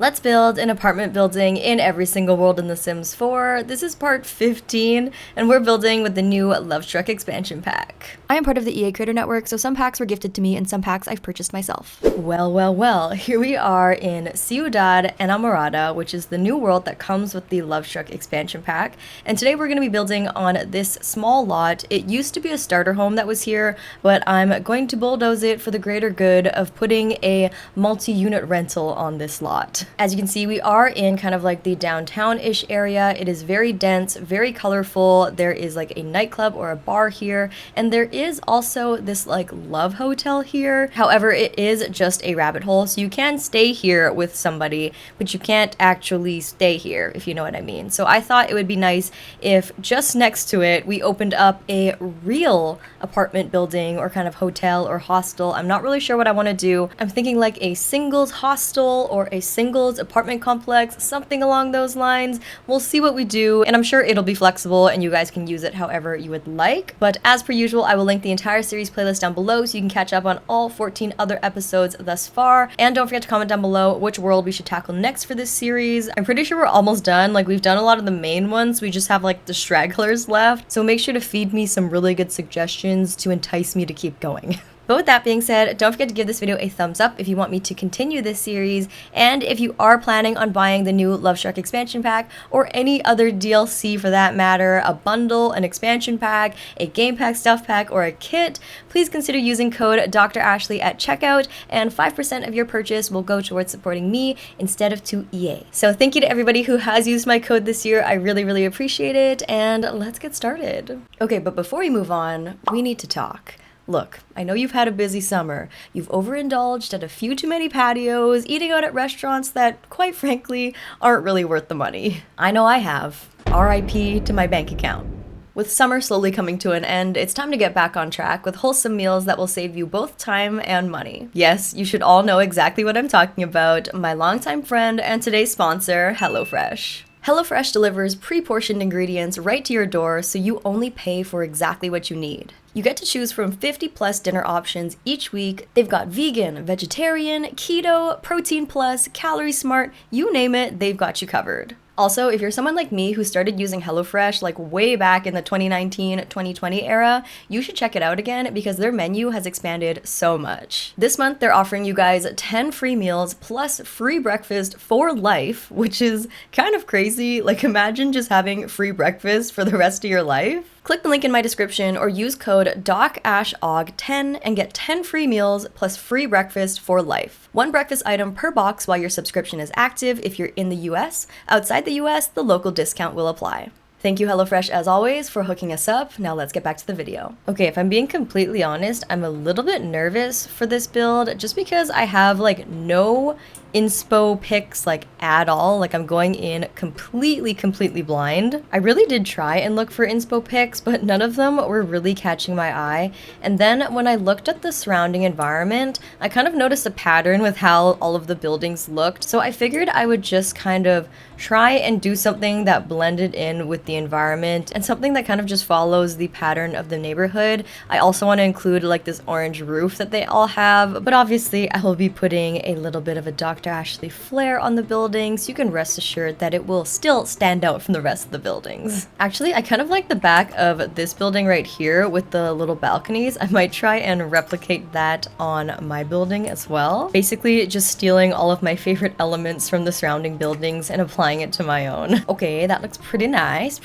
Let's build an apartment building in every single world in The Sims 4. This is part 15, and we're building with the new Lovestruck Expansion Pack. I am part of the EA Creator Network, so some packs were gifted to me and some packs I've purchased myself. Well, here we are in Ciudad Enamorada, which is the new world that comes with the Lovestruck Expansion Pack. And today we're going to be building on this small lot. It used to be a starter home that was here, but I'm going to bulldoze it for the greater good of putting a multi-unit rental on this lot. As you can see, we are in kind of like the downtown-ish area. It is very dense, very colorful. There is like a nightclub or a bar here, and there is also this like love hotel here. However, it is just a rabbit hole, so you can stay here with somebody, but you can't actually stay here, if you know what I mean. So I thought it would be nice if just next to it, we opened up a real apartment building or kind of hotel or hostel. I'm not really sure what I want to do. I'm thinking like a singles hostel or a singles apartment complex, something along those lines. We'll see what we do, and I'm sure it'll be flexible and you guys can use it however you would like. But as per usual, I will link the entire series playlist down below so you can catch up on all 14 other episodes thus far. And don't forget to comment down below which world we should tackle next for this series. I'm pretty sure we're almost done. Like, we've done a lot of the main ones. We just have like the stragglers left. So make sure to feed me some really good suggestions to entice me to keep going. But with that being said, don't forget to give this video a thumbs up if you want me to continue this series, and if you are planning on buying the new Lovestruck Expansion Pack, or any other DLC for that matter, a bundle, an expansion pack, a game pack, stuff pack, or a kit, please consider using code DoctorAshley at checkout, and 5% of your purchase will go towards supporting me instead of to EA. So thank you to everybody who has used my code this year. I really appreciate it, and let's get started. Okay, but before we move on, we need to talk. Look, I know you've had a busy summer. You've overindulged at a few too many patios, eating out at restaurants that, quite frankly, aren't really worth the money. I know I have. RIP to my bank account. With summer slowly coming to an end, it's time to get back on track with wholesome meals that will save you both time and money. Yes, you should all know exactly what I'm talking about. My longtime friend and today's sponsor, HelloFresh. HelloFresh delivers pre-portioned ingredients right to your door, so you only pay for exactly what you need. You get to choose from 50 plus dinner options each week. They've got vegan, vegetarian, keto, protein plus, calorie smart, you name it, they've got you covered. Also, if you're someone like me who started using HelloFresh like way back in the 2019-2020 era, you should check it out again because their menu has expanded so much. This month, they're offering you guys 10 free meals plus free breakfast for life, which is kind of crazy. Like, imagine just having free breakfast for the rest of your life. Click the link in my description or use code DocAshOG10 and get 10 free meals plus free breakfast for life. One breakfast item per box while your subscription is active if you're in the US. Outside the US, the local discount will apply. Thank you, HelloFresh, as always, for hooking us up. Now let's get back to the video. Okay, if I'm being completely honest, I'm a little bit nervous for this build just because I have like no inspo pics like at all. Like, I'm going in completely blind. I really did try and look for inspo pics, but none of them were really catching my eye. And then when I looked at the surrounding environment, I kind of noticed a pattern with how all of the buildings looked. So I figured I would just kind of try and do something that blended in with the environment and something that kind of just follows the pattern of the neighborhood. I also want to include like this orange roof that they all have, but obviously I will be putting a little bit of a Dr. Ashley flair on the building, so you can rest assured that it will still stand out from the rest of the buildings. Actually, I kind of like the back of this building right here with the little balconies. I might try and replicate that on my building as well. Basically, just stealing all of my favorite elements from the surrounding buildings and applying it to my own. Okay, that looks pretty nice,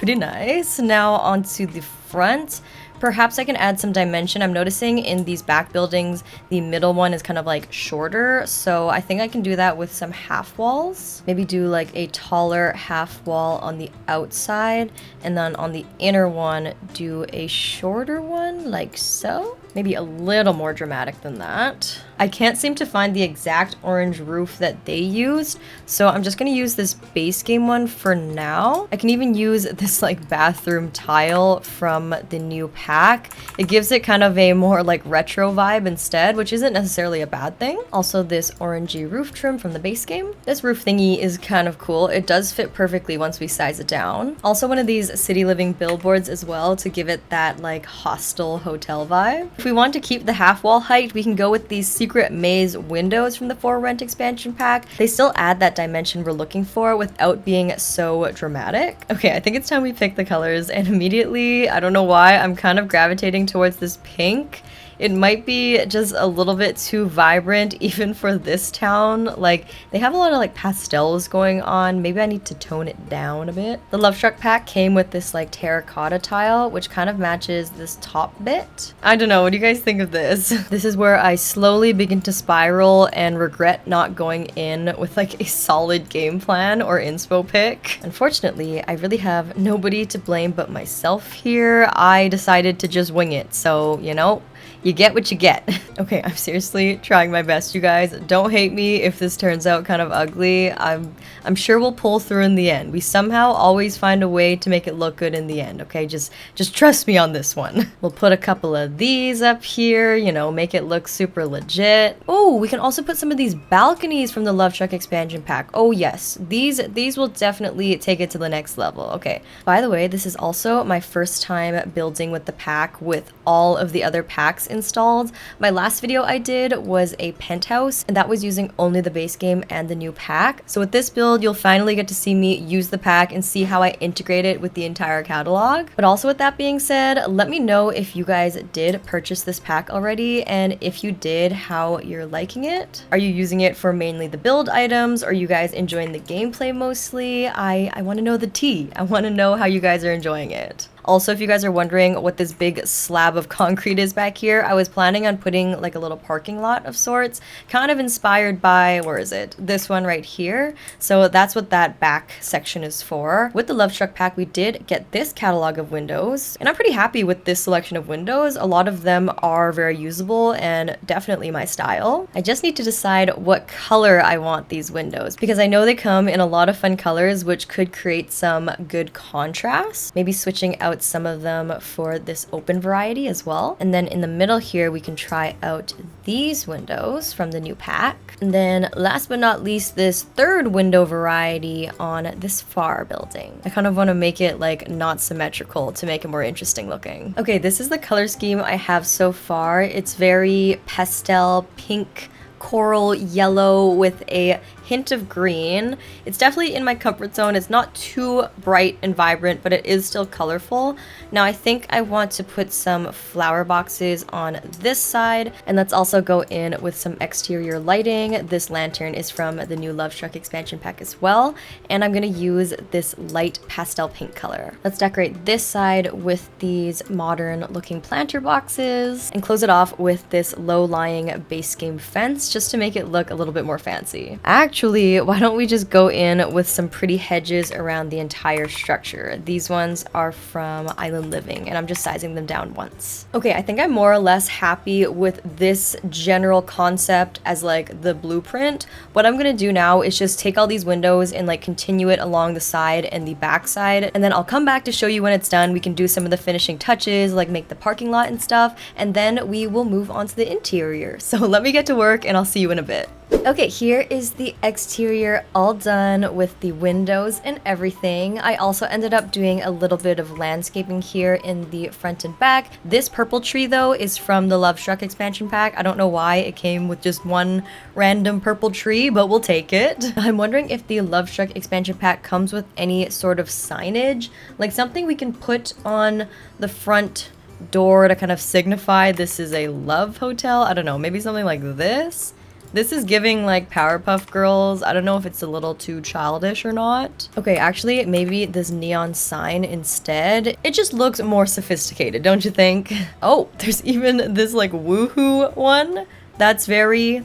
Now onto the front. Perhaps I can add some dimension. I'm noticing in these back buildings, the middle one is kind of like shorter, so I think I can do that with some half walls. Maybe do like a taller half wall on the outside, and then on the inner one, do a shorter one like so. Maybe a little more dramatic than that. I can't seem to find the exact orange roof that they used, so I'm just gonna use this base game one for now. I can even use this like bathroom tile from the new pack. It gives it kind of a more like retro vibe instead, which isn't necessarily a bad thing. Also, this orangey roof trim from the base game. This roof thingy is kind of cool. It does fit perfectly once we size it down. Also, one of these city living billboards as well to give it that like hostel hotel vibe. If we want to keep the half wall height, we can go with these secret maze windows from the For Rent expansion pack. They still add that dimension we're looking for without being so dramatic. Okay, I think it's time we pick the colors, and immediately, I don't know why, I'm kind of gravitating towards this pink. It might be just a little bit too vibrant even for this town. Like, they have a lot of like pastels going on. Maybe I need to tone it down a bit. The Lovestruck pack came with this like terracotta tile, which kind of matches this top bit. I don't know, what do you guys think of this? This is where I slowly begin to spiral and regret not going in with like a solid game plan or inspo pick. Unfortunately, I really have nobody to blame but myself here. I decided to just wing it, so you know, you get what you get. Okay, I'm seriously trying my best, you guys. Don't hate me if this turns out kind of ugly. I'm sure we'll pull through in the end. We somehow always find a way to make it look good in the end, okay? Just trust me on this one. We'll put a couple of these up here, you know, make it look super legit. Oh, we can also put some of these balconies from the Lovestruck expansion pack. Oh yes, these will definitely take it to the next level. Okay, by the way, this is also my first time building with the pack with all of the other packs installed. My last video I did was a penthouse, and that was using only the base game and the new pack. So with this build, you'll finally get to see me use the pack and see how I integrate it with the entire catalog. But also with that being said, let me know if you guys did purchase this pack already, and if you did, how you're liking it. Are you using it for mainly the build items? Or are you guys enjoying the gameplay mostly? I want to know the tea. I want to know how you guys are enjoying it. Also, if you guys are wondering what this big slab of concrete is back here, I was planning on putting like a little parking lot of sorts, kind of inspired by, where is it? This one right here. So that's what that back section is for. With the Lovestruck pack, we did get this catalog of windows, and I'm pretty happy with this selection of windows. A lot of them are very usable and definitely my style. I just need to decide what color I want these windows, because I know they come in a lot of fun colors, which could create some good contrast. Maybe switching out some of them for this open variety as well. And then in the middle here, we can try out these windows from the new pack. And then last but not least, this third window variety on this far building. I kind of want to make it like not symmetrical to make it more interesting looking. Okay, this is the color scheme I have so far. It's very pastel pink, coral yellow with a hint of green. It's definitely in my comfort zone. It's not too bright and vibrant, but it is still colorful. Now I think I want to put some flower boxes on this side, and let's also go in with some exterior lighting. This lantern is from the new Lovestruck expansion pack as well, and I'm gonna use this light pastel pink color. Let's decorate this side with these modern looking planter boxes and close it off with this low-lying base game fence just to make it look a little bit more fancy. Actually, why don't we just go in with some pretty hedges around the entire structure? These ones are from Island Living, and I'm just sizing them down once. Okay, I think I'm more or less happy with this general concept as like the blueprint. What I'm gonna do now is just take all these windows and like continue it along the side and the back side, and then I'll come back to show you when it's done. We can do some of the finishing touches, like make the parking lot and stuff, and then we will move on to the interior. So let me get to work and I'll see you in a bit. Okay, here is the exterior all done with the windows and everything. I also ended up doing a little bit of landscaping here in the front and back. This purple tree though is from the Lovestruck expansion pack. I don't know why it came with just one random purple tree, but we'll take it. I'm wondering if the Lovestruck expansion pack comes with any sort of signage, like something we can put on the front door to kind of signify this is a love hotel. I don't know, maybe something like this. This is giving like Powerpuff Girls. I don't know if it's a little too childish or not. Okay, actually, maybe this neon sign instead. It just looks more sophisticated, don't you think? Oh, there's even this like woohoo one. That's very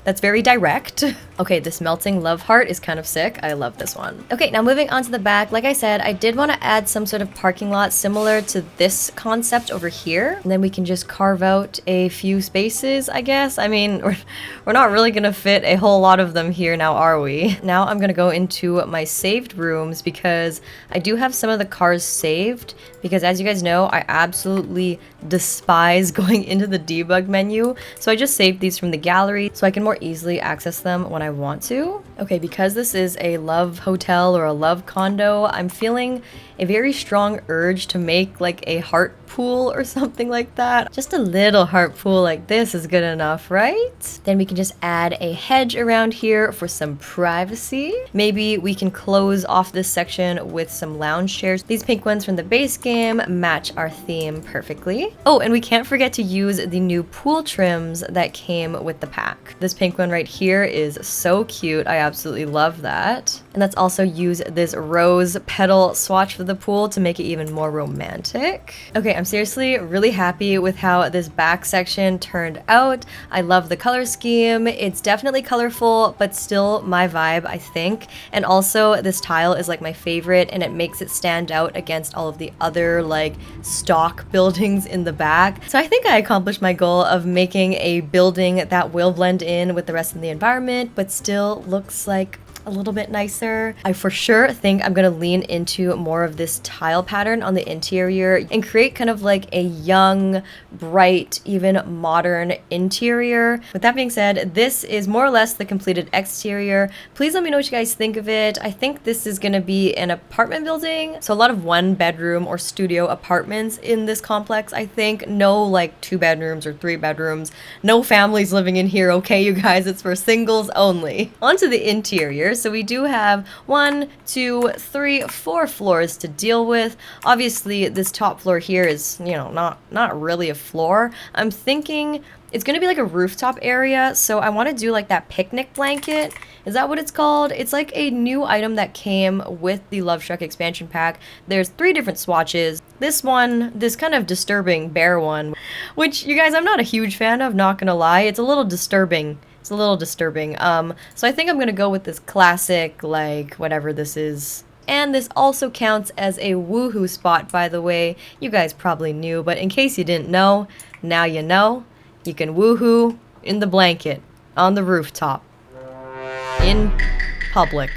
direct. Okay, this melting love heart is kind of sick. I love this one. Okay, now moving on to the back. Like I said, I did want to add some sort of parking lot similar to this concept over here. And then we can just carve out a few spaces, I guess. I mean, we're not really gonna fit a whole lot of them here now, are we? Now I'm gonna go into my saved rooms because I do have some of the cars saved, because as you guys know, I absolutely despise going into the debug menu. So I just saved these from the gallery so I can more more easily access them when I want to. Okay, because this is a love hotel or a love condo, I'm feeling a very strong urge to make like a heart pool or something like that. Just a little heart pool like this is good enough, right? Then we can just add a hedge around here for some privacy. Maybe we can close off this section with some lounge chairs. These pink ones from the base game match our theme perfectly. Oh, and we can't forget to use the new pool trims that came with the pack. This pink one right here is so cute. I absolutely love that. And let's also use this rose petal swatch for the pool to make it even more romantic. Okay, I'm seriously really happy with how this back section turned out. I love the color scheme. It's definitely colorful, but still my vibe, I think. And also this tile is like my favorite, and it makes it stand out against all of the other like stock buildings in the back. So I think I accomplished my goal of making a building that will blend in with the rest of the environment, but still looks like a little bit nicer. I for sure think I'm gonna lean into more of this tile pattern on the interior and create kind of like a young, bright, even modern interior. With that being said, this is more or less the completed exterior. Please let me know what you guys think of it. I think this is gonna be an apartment building, so a lot of 1-bedroom or studio apartments in this complex. I think no like 2 bedrooms or 3 bedrooms. No families living in here, okay, you guys? It's for singles only. Onto the interior. So we do have 1, 2, 3, 4 floors to deal with. Obviously, this top floor here is, you know, not really a floor. I'm thinking it's gonna be like a rooftop area, so I want to do like that picnic blanket. Is that what it's called? It's like a new item that came with the Lovestruck Expansion Pack. There's 3 different swatches. This one, this kind of disturbing bear one, which you guys, I'm not a huge fan of, not gonna lie. It's a little disturbing. It's a little disturbing. So I think I'm gonna go with this classic, like, whatever this is. And this also counts as a woohoo spot, by the way. You guys probably knew, but in case you didn't know, now you know. You can woohoo in the blanket, on the rooftop, in public.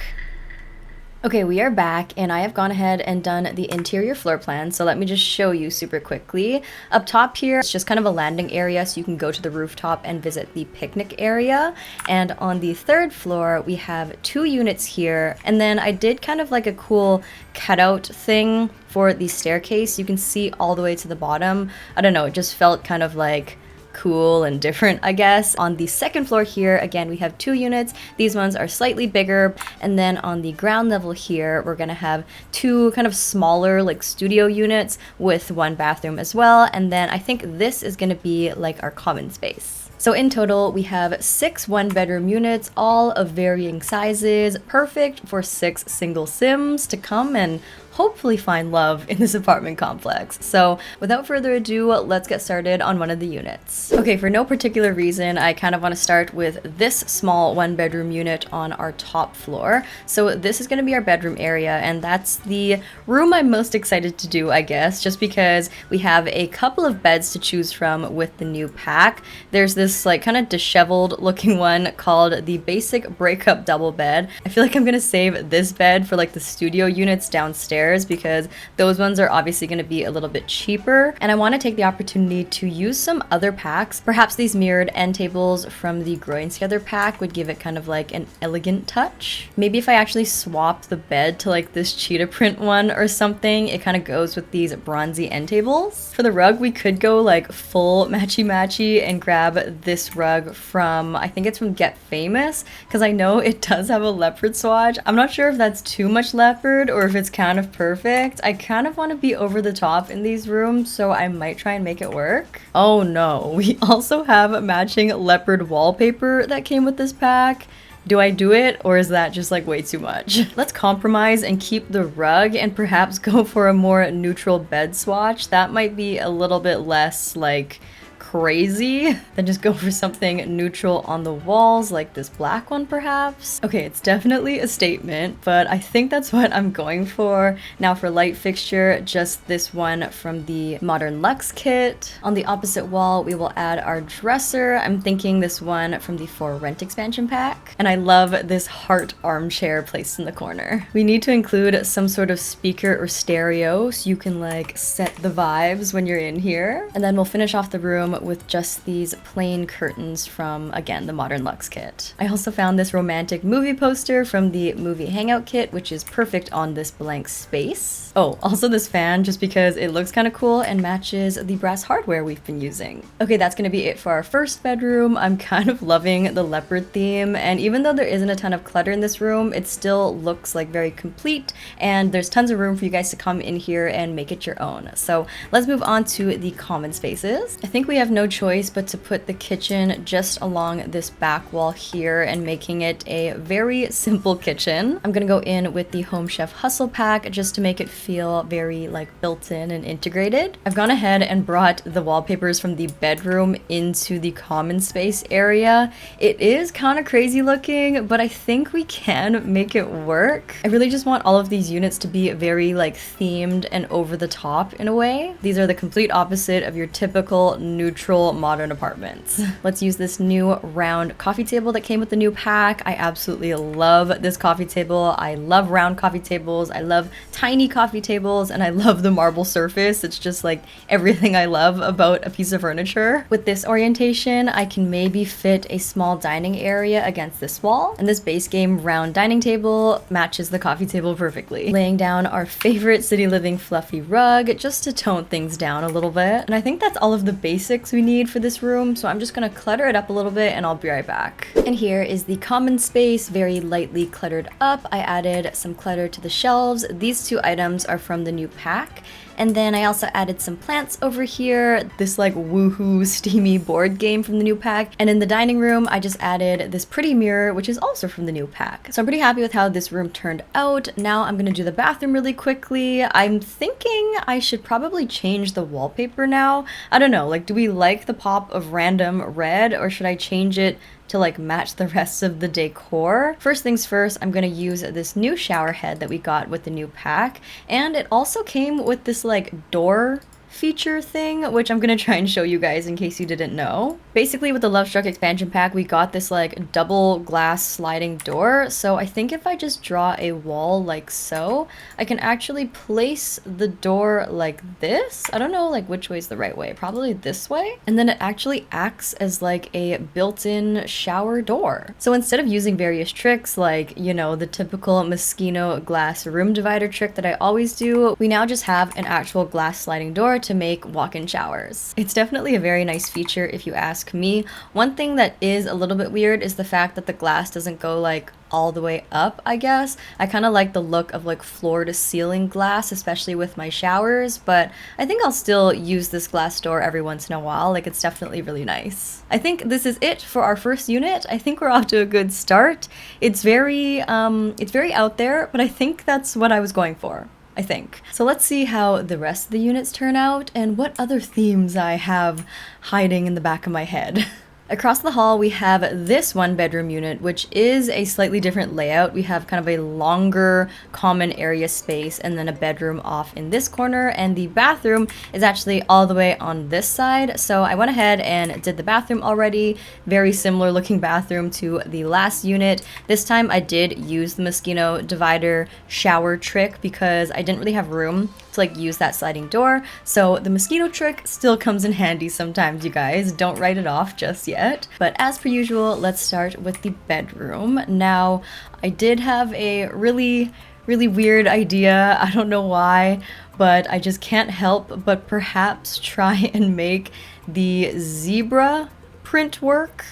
Okay, we are back, and I have gone ahead and done the interior floor plan, so let me just show you super quickly. Up top here, it's just kind of a landing area, so you can go to the rooftop and visit the picnic area. And on the 3rd floor, we have 2 units here, and then I did kind of like a cool cutout thing for the staircase. You can see all the way to the bottom. I don't know, it just felt kind of like cool and different, I guess. On the 2nd floor here, again, we have 2 units. These ones are slightly bigger. And then on the ground level here, we're gonna have 2 kind of smaller like studio units with 1 bathroom as well. And then I think this is gonna be like our common space. So in total, we have 6 1-bedroom units, all of varying sizes, perfect for 6 single Sims to come and hopefully find love in this apartment complex. So without further ado, let's get started on one of the units. Okay, for no particular reason, I kind of want to start with this small 1-bedroom unit on our top floor. So this is going to be our bedroom area, and that's the room I'm most excited to do, I guess, just because we have a couple of beds to choose from with the new pack. There's this like kind of disheveled looking one called the basic breakup double bed. I feel like I'm going to save this bed for like the studio units downstairs, because those ones are obviously going to be a little bit cheaper, and I want to take the opportunity to use some other packs. Perhaps these mirrored end tables from the Growing Together pack would give it kind of like an elegant touch. Maybe if I actually swap the bed to like this cheetah print one or something, it kind of goes with these bronzy end tables. For the rug, we could go like full matchy-matchy and grab this rug from, I think it's from Get Famous, because I know it does have a leopard swatch. I'm not sure if that's too much leopard or if it's kind of perfect. I kind of want to be over the top in these rooms, so I might try and make it work. Oh no, we also have matching leopard wallpaper that came with this pack. Do I do it, or is that just like way too much? Let's compromise and keep the rug and perhaps go for a more neutral bed swatch. That might be a little bit less like crazy than just go for something neutral on the walls like this black one perhaps. Okay, it's definitely a statement, but I think that's what I'm going for. Now for light fixture, just this one from the Modern Luxe kit. On the opposite wall, we will add our dresser. I'm thinking this one from the For Rent expansion pack. And I love this heart armchair placed in the corner. We need to include some sort of speaker or stereo so you can like set the vibes when you're in here. And then we'll finish off the room bedroom with just these plain curtains from, again, the Modern Luxe kit. I also found this romantic movie poster from the Movie Hangout kit, which is perfect on this blank space. Oh, also this fan, just because it looks kind of cool and matches the brass hardware we've been using. Okay, that's gonna be it for our first bedroom. I'm kind of loving the leopard theme, and even though there isn't a ton of clutter in this room, it still looks like very complete, and there's tons of room for you guys to come in here and make it your own. So let's move on to the common spaces. I think we have no choice but to put the kitchen just along this back wall here and making it a very simple kitchen. I'm gonna go in with the Home Chef Hustle pack just to make it feel very like built in and integrated. I've gone ahead and brought the wallpapers from the bedroom into the common space area. It is kind of crazy looking, but I think we can make it work. I really just want all of these units to be very like themed and over the top in a way. These are the complete opposite of your typical neutral modern apartments. Let's use this new round coffee table that came with the new pack. I absolutely love this coffee table. I love round coffee tables. I love tiny coffee tables, and I love the marble surface. It's just like everything I love about a piece of furniture. With this orientation, I can maybe fit a small dining area against this wall, and this base game round dining table matches the coffee table perfectly. Laying down our favorite City Living fluffy rug just to tone things down a little bit. And I think that's all of the basics we need for this room, so I'm just gonna clutter it up a little bit and I'll be right back. And here is the common space, very lightly cluttered up. I added some clutter to the shelves. These two items are from the new pack. And then I also added some plants over here, this like woohoo steamy board game from the new pack. And in the dining room, I just added this pretty mirror, which is also from the new pack. So I'm pretty happy with how this room turned out. Now I'm gonna do the bathroom really quickly. I'm thinking I should probably change the wallpaper now. I don't know, like, do we like the pop of random red, or should I change it to like match the rest of the decor? First things first, I'm gonna use this new shower head that we got with the new pack, and it also came with this like door feature thing, which I'm gonna try and show you guys in case you didn't know. Basically, with the Lovestruck Expansion Pack, we got this like double glass sliding door, so I think if I just draw a wall like so, I can actually place the door like this. I don't know like which way is the right way, probably this way, and then it actually acts as like a built-in shower door. So instead of using various tricks like, you know, the typical Moschino glass room divider trick that I always do, we now just have an actual glass sliding door to make walk-in showers. It's definitely a very nice feature if you ask me. One thing that is a little bit weird is the fact that the glass doesn't go like all the way up, I guess. I kind of like the look of like floor to ceiling glass, especially with my showers, but I think I'll still use this glass door every once in a while. Like, it's definitely really nice. I think this is it for our first unit. I think we're off to a good start. It's very out there, but I think that's what I was going for, I think. So let's see how the rest of the units turn out and what other themes I have hiding in the back of my head. Across the hall, we have this one bedroom unit, which is a slightly different layout. We have kind of a longer common area space and then a bedroom off in this corner, and the bathroom is actually all the way on this side. So I went ahead and did the bathroom already. Very similar looking bathroom to the last unit. This time I did use the Moschino divider shower trick because I didn't really have room to like use that sliding door. So the Moschino trick still comes in handy sometimes, you guys. Don't write it off just yet. But as per usual, let's start with the bedroom. Now, I did have a really weird idea. I don't know why, but I just can't help but perhaps try and make the zebra print work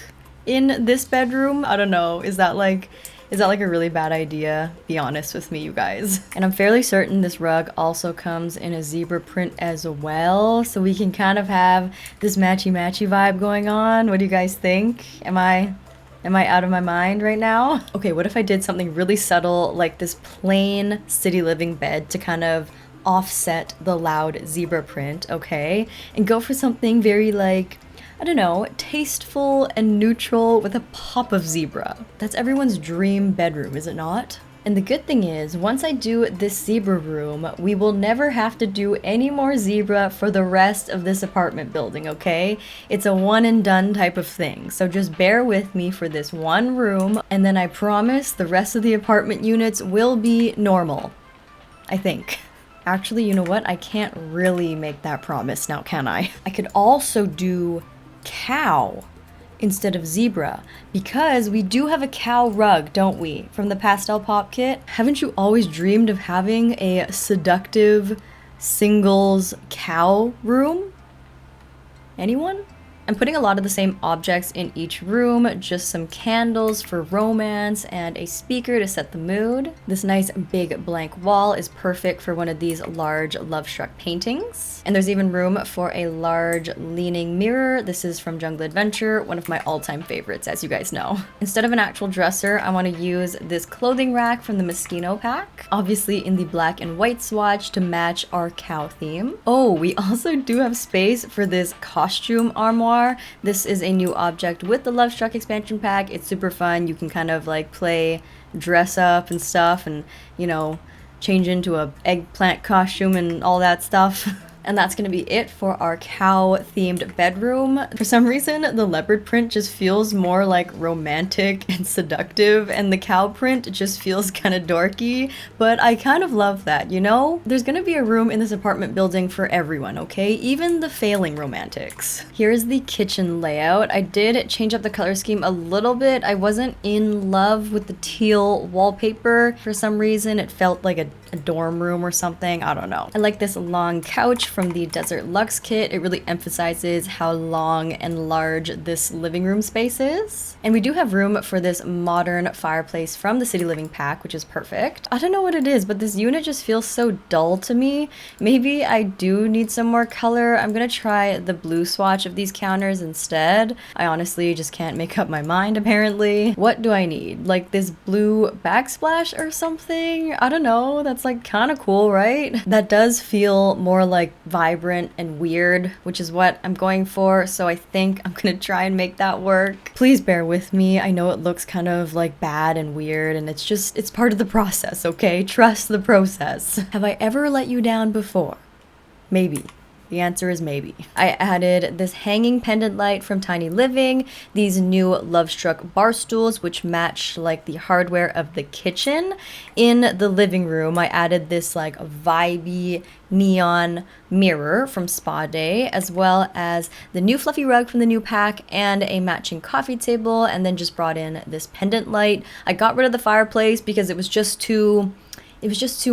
in this bedroom. I don't know. Is that like a really bad idea? Be honest with me, you guys. And I'm fairly certain this rug also comes in a zebra print as well, so we can kind of have this matchy-matchy vibe going on. What do you guys think? Am I out of my mind right now? Okay, what if I did something really subtle, like this plain City Living bed to kind of offset the loud zebra print, okay? And go for something very like, I don't know, tasteful and neutral with a pop of zebra. That's everyone's dream bedroom, is it not? And the good thing is, once I do this zebra room, we will never have to do any more zebra for the rest of this apartment building, okay? It's a one and done type of thing. So just bear with me for this one room, and then I promise the rest of the apartment units will be normal. I think. Actually, you know what? I can't really make that promise now, can I? I could also do cow instead of zebra, because we do have a cow rug, don't we, from the Pastel Pop kit? Haven't you always dreamed of having a seductive singles cow room? Anyone? I'm putting a lot of the same objects in each room, just some candles for romance and a speaker to set the mood. This nice big blank wall is perfect for one of these large Lovestruck paintings. And there's even room for a large leaning mirror. This is from Jungle Adventure, one of my all-time favorites, as you guys know. Instead of an actual dresser, I want to use this clothing rack from the Moschino pack, obviously in the black and white swatch to match our cow theme. Oh, we also do have space for this costume armoire. This is a new object with the Lovestruck Expansion Pack. It's super fun. You can kind of like play dress up and stuff and, you know, change into a eggplant costume and all that stuff. And that's gonna be it for our cow-themed bedroom. For some reason, the leopard print just feels more like romantic and seductive, and the cow print just feels kind of dorky, but I kind of love that, you know? There's gonna be a room in this apartment building for everyone, okay? Even the failing romantics. Here's the kitchen layout. I did change up the color scheme a little bit. I wasn't in love with the teal wallpaper. For some reason, it felt like a dorm room or something. I don't know. I like this long couch from the Desert Luxe kit. It really emphasizes how long and large this living room space is. And we do have room for this modern fireplace from the City Living pack, which is perfect. I don't know what it is, but this unit just feels so dull to me. Maybe I do need some more color. I'm gonna try the blue swatch of these counters instead. I honestly just can't make up my mind, apparently. What do I need? Like this blue backsplash or something? I don't know. That's like kind of cool, right? That does feel more like vibrant and weird, which is what I'm going for, so I think I'm gonna try and make that work. Please bear with me. I know it looks kind of like bad and weird, and it's part of the process, okay? Trust the process. Have I ever let you down before? Maybe. The answer is maybe. I added this hanging pendant light from Tiny Living, these new Lovestruck bar stools which match like the hardware of the kitchen. In the living room, I added this like vibey neon mirror from Spa Day, as well as the new fluffy rug from the new pack and a matching coffee table, and then just brought in this pendant light. I got rid of the fireplace because it was just too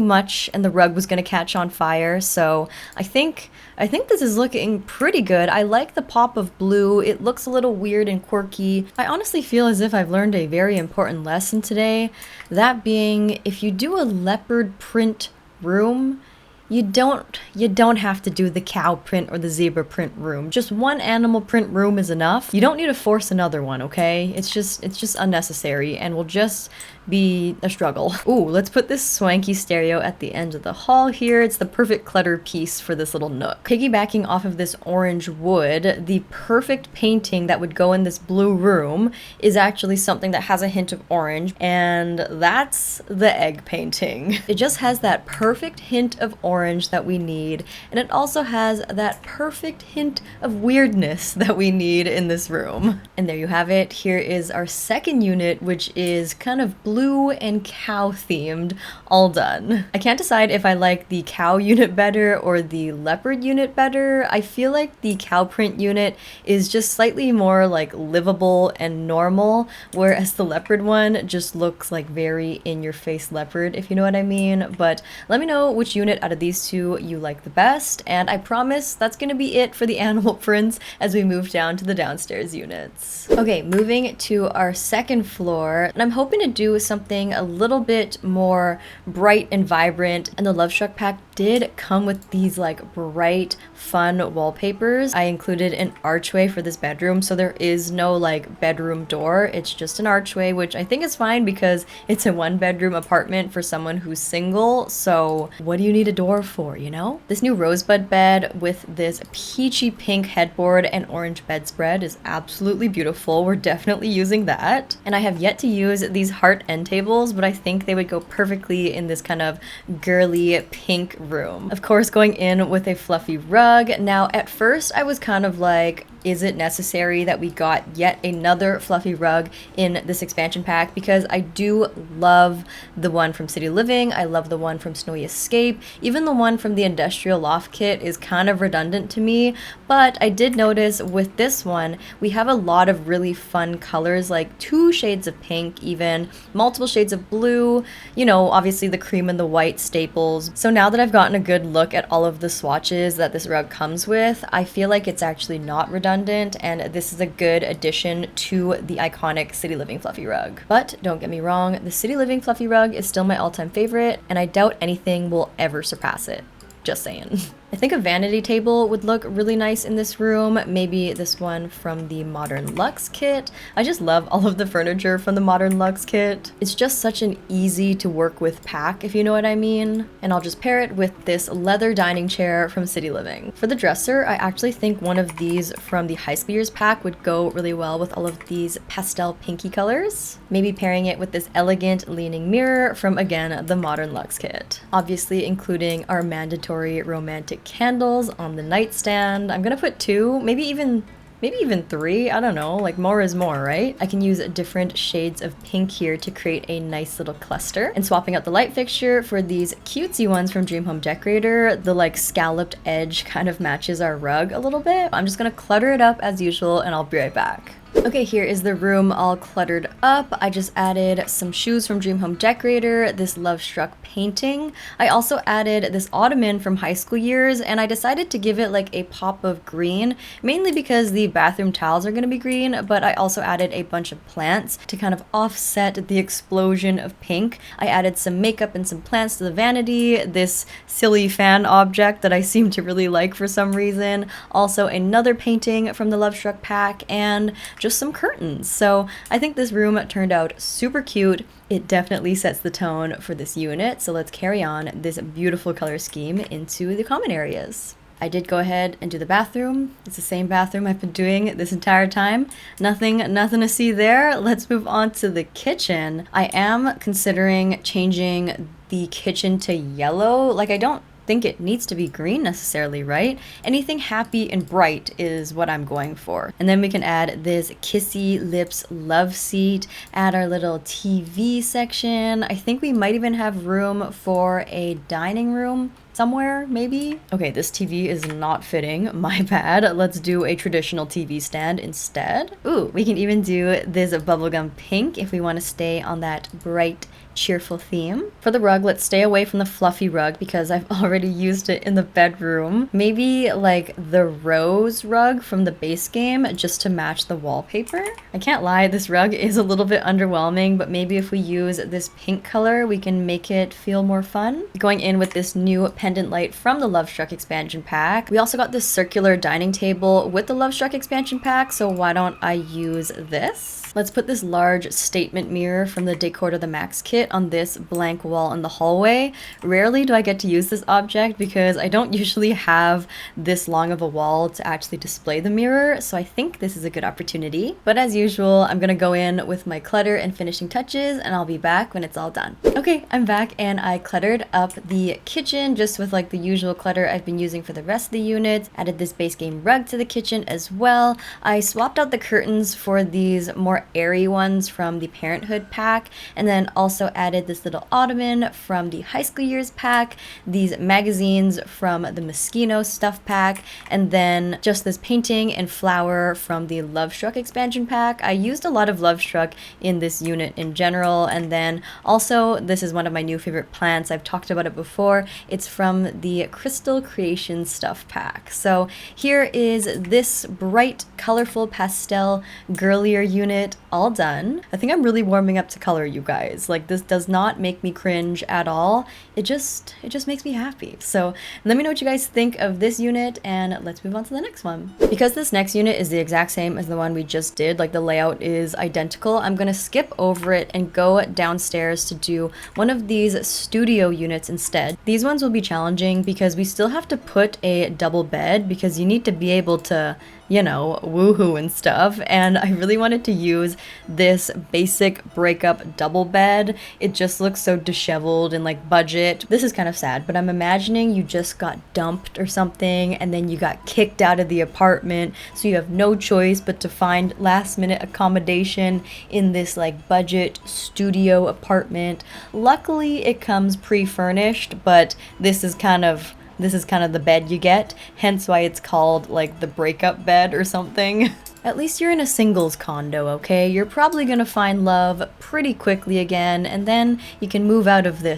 much and the rug was going to catch on fire. So I think this is looking pretty good. I like the pop of blue. It looks a little weird and quirky. I honestly feel as if I've learned a very important lesson today. That being, if you do a leopard print room, you don't have to do the cow print or the zebra print room. Just one animal print room is enough. You don't need to force another one, okay? It's just unnecessary and will just be a struggle. Ooh, let's put this swanky stereo at the end of the hall here. It's the perfect clutter piece for this little nook. Piggybacking off of this orange wood, the perfect painting that would go in this blue room is actually something that has a hint of orange, and that's the egg painting. It just has that perfect hint of orange that we need, and it also has that perfect hint of weirdness that we need in this room. And there you have it. Here is our second unit, which is kind of blue and cow themed, all done. I can't decide if I like the cow unit better or the leopard unit better. I feel like the cow print unit is just slightly more like livable and normal, whereas the leopard one just looks like very in-your-face leopard, if you know what I mean. But let me know which unit out of these two you like the best, and I promise that's gonna be it for the animal prints as we move down to the downstairs units. Okay, moving to our second floor, and I'm hoping to do something a little bit more bright and vibrant, and the Lovestruck pack did come with these like bright, fun wallpapers. I included an archway for this bedroom, so there is no like bedroom door. It's just an archway, which I think is fine because it's a one-bedroom apartment for someone who's single, so what do you need a door for, you know? This new rosebud bed with this peachy pink headboard and orange bedspread is absolutely beautiful. We're definitely using that. And I have yet to use these heart end tables, but I think they would go perfectly in this kind of girly pink room. Of course, going in with a fluffy rug. Now, at first, I was kind of like, is it necessary that we got yet another fluffy rug in this expansion pack? Because I do love the one from City Living, I love the one from Snowy Escape, even the one from the Industrial Loft Kit is kind of redundant to me, but I did notice with this one, we have a lot of really fun colors, like 2 shades of pink even, multiple shades of blue, you know, obviously the cream and the white staples. So now that I've gotten a good look at all of the swatches that this rug comes with, I feel like it's actually not redundant, and this is a good addition to the iconic City Living fluffy rug. But don't get me wrong, the City Living fluffy rug is still my all-time favorite, and I doubt anything will ever surpass it. Just saying. I think a vanity table would look really nice in this room. Maybe this one from the Modern Luxe kit. I just love all of the furniture from the Modern Luxe kit. It's just such an easy to work with pack, if you know what I mean. And I'll just pair it with this leather dining chair from City Living. For the dresser, I actually think one of these from the High School Years pack would go really well with all of these pastel pinky colors. Maybe pairing it with this elegant leaning mirror from, again, the Modern Luxe kit. Obviously including our mandatory romantic candles on the nightstand. I'm gonna put 2, maybe even 3, I don't know, like more is more, right? I can use different shades of pink here to create a nice little cluster. And swapping out the light fixture for these cutesy ones from Dream Home Decorator, the like scalloped edge kind of matches our rug a little bit. I'm just gonna clutter it up as usual and I'll be right back. Okay, here is the room all cluttered up. I just added some shoes from Dream Home Decorator, this Lovestruck painting. I also added this ottoman from High School Years, and I decided to give it like a pop of green, mainly because the bathroom towels are going to be green, but I also added a bunch of plants to kind of offset the explosion of pink. I added some makeup and some plants to the vanity, this silly fan object that I seem to really like for some reason, also another painting from the Lovestruck pack, and just some curtains. So I think this room turned out super cute. It definitely sets the tone for this unit. So let's carry on this beautiful color scheme into the common areas. I did go ahead and do the bathroom. It's the same bathroom I've been doing this entire time. Nothing to see there. Let's move on to the kitchen. I am considering changing the kitchen to yellow. Like, I don't think it needs to be green necessarily, right? Anything happy and bright is what I'm going for. And then we can add this Kissy Lips love seat, add our little TV section. I think we might even have room for a dining room somewhere, maybe? Okay, this TV is not fitting, my bad. Let's do a traditional TV stand instead. Ooh, we can even do this bubblegum pink if we want to stay on that bright, cheerful theme. For the rug, let's stay away from the fluffy rug because I've already used it in the bedroom. Maybe like the rose rug from the base game just to match the wallpaper. I can't lie, this rug is a little bit underwhelming, but maybe if we use this pink color, we can make it feel more fun. Going in with this new pendant light from the Lovestruck Expansion Pack. We also got this circular dining table with the Lovestruck Expansion Pack, so why don't I use this? Let's put this large statement mirror from the Decor to the Max kit on this blank wall in the hallway. Rarely do I get to use this object because I don't usually have this long of a wall to actually display the mirror, so I think this is a good opportunity. But as usual, I'm gonna go in with my clutter and finishing touches, and I'll be back when it's all done. Okay, I'm back, and I cluttered up the kitchen just with like the usual clutter I've been using for the rest of the unit. Added this base game rug to the kitchen as well. I swapped out the curtains for these more airy ones from the Parenthood pack, and then also added this little ottoman from the High School Years pack, these magazines from the Moschino stuff pack, and then just this painting and flower from the Lovestruck expansion pack. I used a lot of Lovestruck in this unit in general, and then also this is one of my new favorite plants. I've talked about it before. It's from the Crystal Creation stuff pack. So here is this bright, colorful pastel girlier unit all done. I think I'm really warming up to color, you guys. Like, this does not make me cringe at all. It just makes me happy. So let me know what you guys think of this unit, and let's move on to the next one. Because this next unit is the exact same as the one we just did, like the layout is identical, I'm gonna skip over it and go downstairs to do one of these studio units instead. These ones will be challenging because we still have to put a double bed because you need to be able to, you know, woohoo and stuff. And I really wanted to use this basic breakup double bed. It just looks so disheveled and like budget. This is kind of sad, but I'm imagining you just got dumped or something and then you got kicked out of the apartment, so you have no choice but to find last minute accommodation in this like budget studio apartment. Luckily it comes pre-furnished, but this is kind of the bed you get, hence why it's called like the breakup bed or something. At least you're in a singles condo, okay? You're probably gonna find love pretty quickly again, and then you can move out of the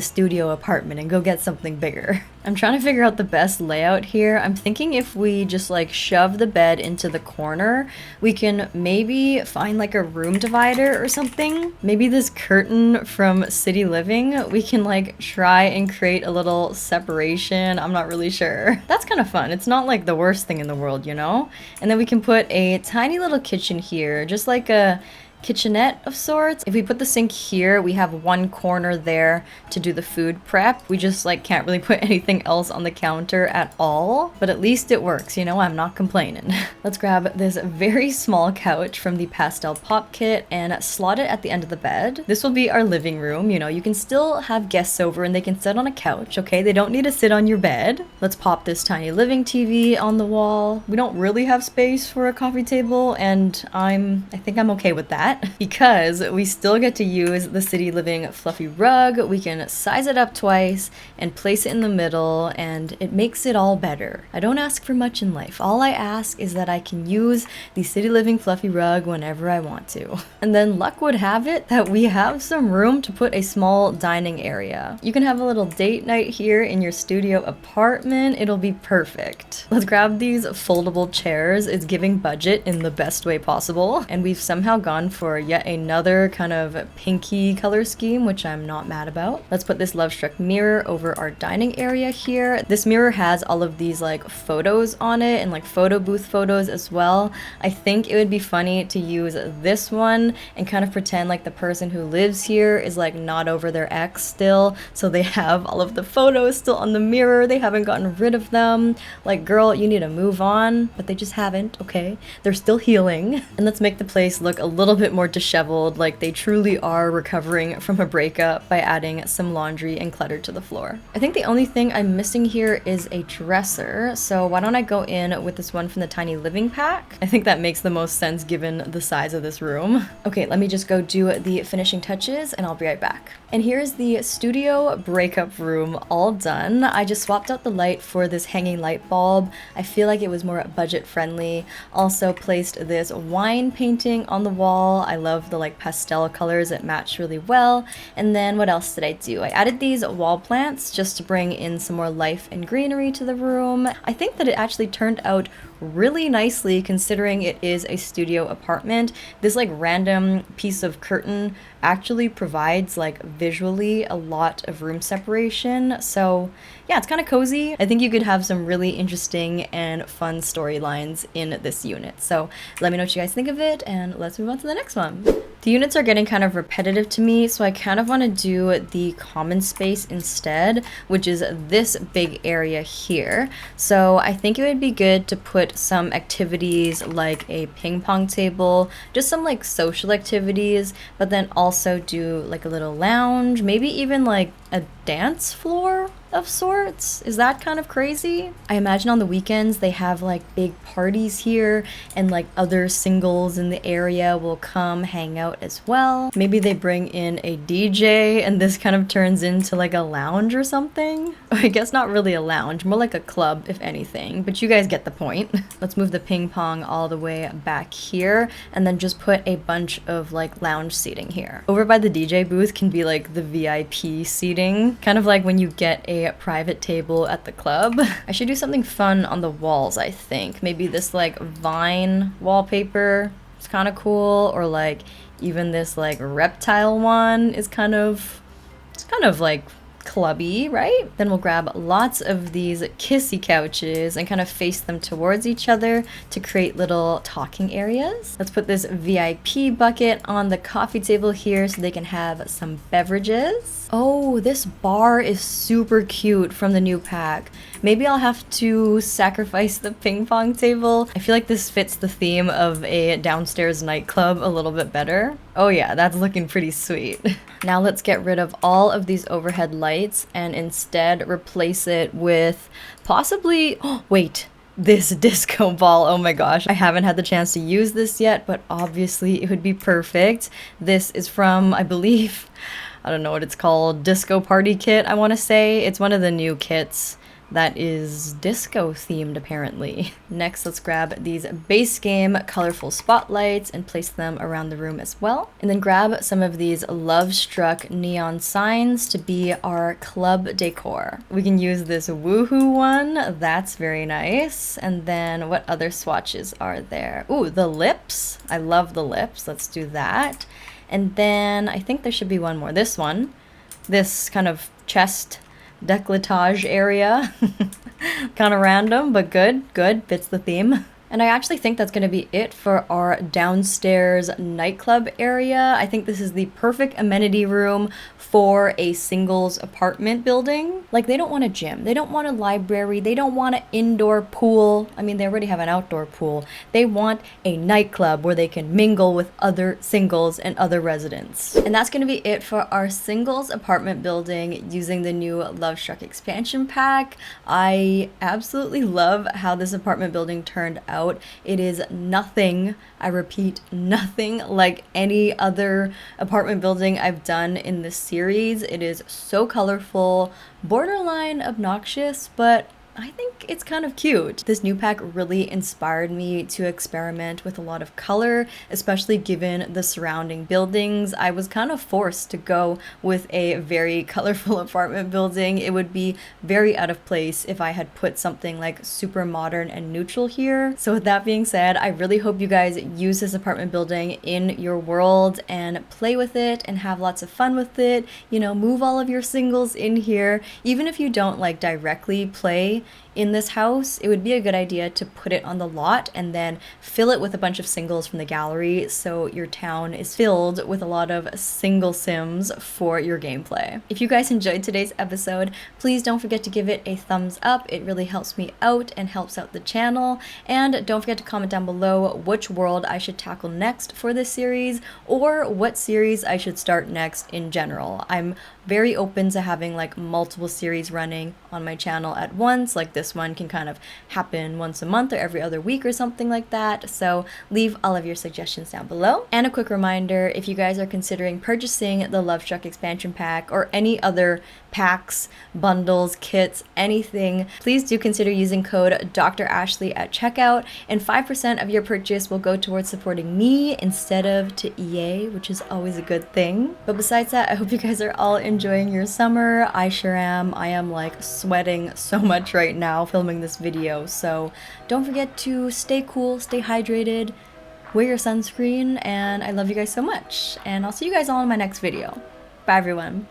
studio apartment and go get something bigger. I'm trying to figure out the best layout here. I'm thinking if we just like shove the bed into the corner, we can maybe find like a room divider or something. Maybe this curtain from City Living, we can like try and create a little separation. I'm not really sure. That's kind of fun. It's not like the worst thing in the world, you know? And then we can put a tiny little kitchen here, just like a kitchenette of sorts. If we put the sink here, we have one corner there to do the food prep. We just like can't really put anything else on the counter at all, but at least it works, you know, I'm not complaining. Let's grab this very small couch from the Pastel Pop Kit and slot it at the end of the bed. This will be our living room. You know, you can still have guests over and they can sit on a couch, okay? They don't need to sit on your bed. Let's pop this tiny living TV on the wall. We don't really have space for a coffee table, and I think I'm okay with that. Because we still get to use the City Living fluffy rug. We can size it up twice and place it in the middle, and it makes it all better. I don't ask for much in life. All I ask is that I can use the City Living fluffy rug whenever I want to. And then luck would have it that we have some room to put a small dining area. You can have a little date night here in your studio apartment. It'll be perfect. Let's grab these foldable chairs. It's giving budget in the best way possible. And we've somehow gone for yet another kind of pinky color scheme, which I'm not mad about. Let's put this Lovestruck mirror over our dining area here. This mirror has all of these like photos on it and like photo booth photos as well. I think it would be funny to use this one and kind of pretend like the person who lives here is like not over their ex still, so they have all of the photos still on the mirror. They haven't gotten rid of them. Like, girl, you need to move on, but they just haven't, okay? They're still healing. And let's make the place look a little bit more disheveled, like they truly are recovering from a breakup by adding some laundry and clutter to the floor. I think the only thing I'm missing here is a dresser, so why don't I go in with this one from the Tiny Living pack? I think that makes the most sense given the size of this room. Okay, let me just go do the finishing touches and I'll be right back. And here's the studio breakup room all done. I just swapped out the light for this hanging light bulb. I feel like it was more budget friendly. Also placed this wine painting on the wall. I love the like pastel colors, it matched really well. And then what else did I do? I added these wall plants just to bring in some more life and greenery to the room. I think that it actually turned out really nicely considering it is a studio apartment. This like random piece of curtain actually provides like visually a lot of room separation. So yeah, it's kind of cozy. I think you could have some really interesting and fun storylines in this unit. So let me know what you guys think of it and let's move on to the next one. The units are getting kind of repetitive to me, so I kind of want to do the common space instead, which is this big area here. So I think it would be good to put some activities like a ping pong table, just some like social activities, but then also do like a little lounge, maybe even like a dance floor of sorts. Is that kind of crazy? I imagine on the weekends they have like big parties here and like other singles in the area will come hang out as well. Maybe they bring in a DJ and this kind of turns into like a lounge or something. I guess not really a lounge, more like a club if anything, but you guys get the point. Let's move the ping pong all the way back here and then just put a bunch of like lounge seating here. Over by the DJ booth can be like the VIP seating, kind of like when you get a private table at the club. I should do something fun on the walls, I think. Maybe this like vine wallpaper is kind of cool, or like even this like reptile one is kind of like clubby, right? Then we'll grab lots of these kissy couches and kind of face them towards each other to create little talking areas. Let's put this VIP bucket on the coffee table here so they can have some beverages. Oh, this bar is super cute from the new pack. Maybe I'll have to sacrifice the ping pong table. I feel like this fits the theme of a downstairs nightclub a little bit better. Oh yeah, that's looking pretty sweet. Now let's get rid of all of these overhead lights and instead replace it with possibly, oh, wait. This disco ball, oh my gosh. I haven't had the chance to use this yet, but obviously it would be perfect. This is from, I believe, I don't know what it's called, Disco Party Kit, I want to say. It's one of the new kits that is disco themed apparently. Next, let's grab these base game colorful spotlights and place them around the room as well. And then grab some of these Lovestruck neon signs to be our club decor. We can use this woohoo one, that's very nice. And then what other swatches are there? Ooh, the lips. I love the lips, let's do that. And then I think there should be one more. This one, this kind of chest décolletage area. Kind of random, but good, fits the theme. And I actually think that's going to be it for our downstairs nightclub area. I think this is the perfect amenity room for a singles apartment building. Like, they don't want a gym, they don't want a library, they don't want an indoor pool. I mean, they already have an outdoor pool. They want a nightclub where they can mingle with other singles and other residents. And that's going to be it for our singles apartment building using the new Lovestruck Expansion Pack. I absolutely love how this apartment building turned out. It is nothing, I repeat, nothing like any other apartment building I've done in this series. It is so colorful, borderline obnoxious, but I think it's kind of cute. This new pack really inspired me to experiment with a lot of color, especially given the surrounding buildings. I was kind of forced to go with a very colorful apartment building. It would be very out of place if I had put something like super modern and neutral here. So with that being said, I really hope you guys use this apartment building in your world and play with it and have lots of fun with it. You know, move all of your singles in here. Even if you don't like directly play in this house, it would be a good idea to put it on the lot and then fill it with a bunch of singles from the gallery so your town is filled with a lot of single sims for your gameplay. If you guys enjoyed today's episode, please don't forget to give it a thumbs up. It really helps me out and helps out the channel. And don't forget to comment down below which world I should tackle next for this series or what series I should start next in general. I'm very open to having like multiple series running on my channel at once. Like this one can kind of happen once a month or every other week or something like that. So leave all of your suggestions down below. And a quick reminder, if you guys are considering purchasing the Lovestruck Expansion Pack or any other packs, bundles, kits, anything, please do consider using code DoctorAshley at checkout, and 5% of your purchase will go towards supporting me instead of to EA, which is always a good thing. But besides that, I hope you guys are all enjoying your summer. I sure am. I am like sweating so much right now filming this video, so don't forget to stay cool, stay hydrated, wear your sunscreen, and I love you guys so much, and I'll see you guys all in my next video. Bye everyone.